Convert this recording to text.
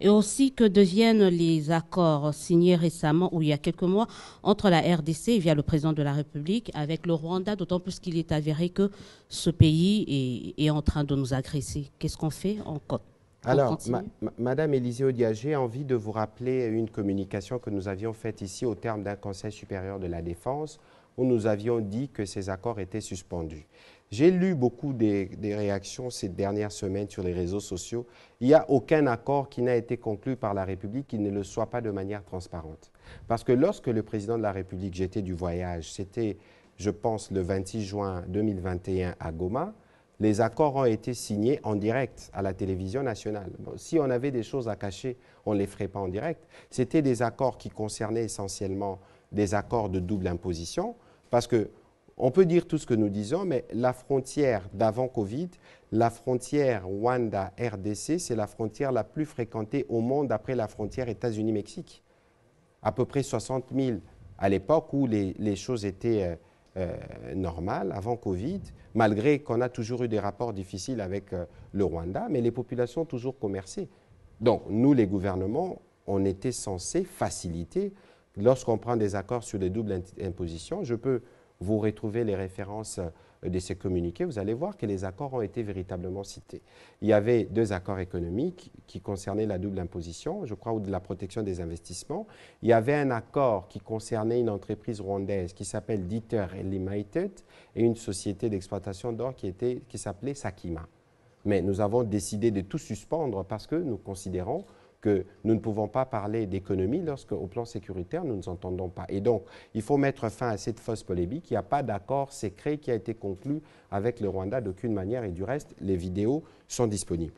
Et aussi que deviennent les accords signés récemment ou il y a quelques mois entre la RDC via le président de la République avec le Rwanda, d'autant plus qu'il est avéré que ce pays est en train de nous agresser. Qu'est-ce qu'on fait? On Alors, continue? Madame Élisée Odia, j'ai envie de vous rappeler une communication que nous avions faite ici au terme d'un Conseil supérieur de la défense où nous avions dit que ces accords étaient suspendus. J'ai lu beaucoup des réactions ces dernières semaines sur les réseaux sociaux. Il n'y a aucun accord qui n'a été conclu par la République qui ne le soit pas de manière transparente. Parce que lorsque le président de la République, j'étais du voyage, c'était, je pense, le 26 juin 2021 à Goma, les accords ont été signés en direct à la télévision nationale. Bon, si on avait des choses à cacher, on ne les ferait pas en direct. C'était des accords qui concernaient essentiellement des accords de double imposition, parce que on peut dire tout ce que nous disons, mais la frontière d'avant Covid, la frontière Rwanda-RDC, c'est la frontière la plus fréquentée au monde après la frontière États-Unis-Mexique. À peu près 60 000 à l'époque où les choses étaient normales, avant Covid, malgré qu'on a toujours eu des rapports difficiles avec le Rwanda, mais les populations ont toujours commercé. Donc, nous, les gouvernements, on était censés faciliter. Lorsqu'on prend des accords sur les doubles impositions, je peux vous retrouver les références de ces communiqués, vous allez voir que les accords ont été véritablement cités. Il y avait deux accords économiques qui concernaient la double imposition, je crois, ou de la protection des investissements. Il y avait un accord qui concernait une entreprise rwandaise qui s'appelle Dieter Limited et une société d'exploitation d'or qui s'appelait Sakima. Mais nous avons décidé de tout suspendre parce que nous considérons que nous ne pouvons pas parler d'économie lorsque, au plan sécuritaire, nous ne nous entendons pas. Et donc, il faut mettre fin à cette fausse polémique. Il n'y a pas d'accord secret qui a été conclu avec le Rwanda d'aucune manière. Et du reste, les vidéos sont disponibles.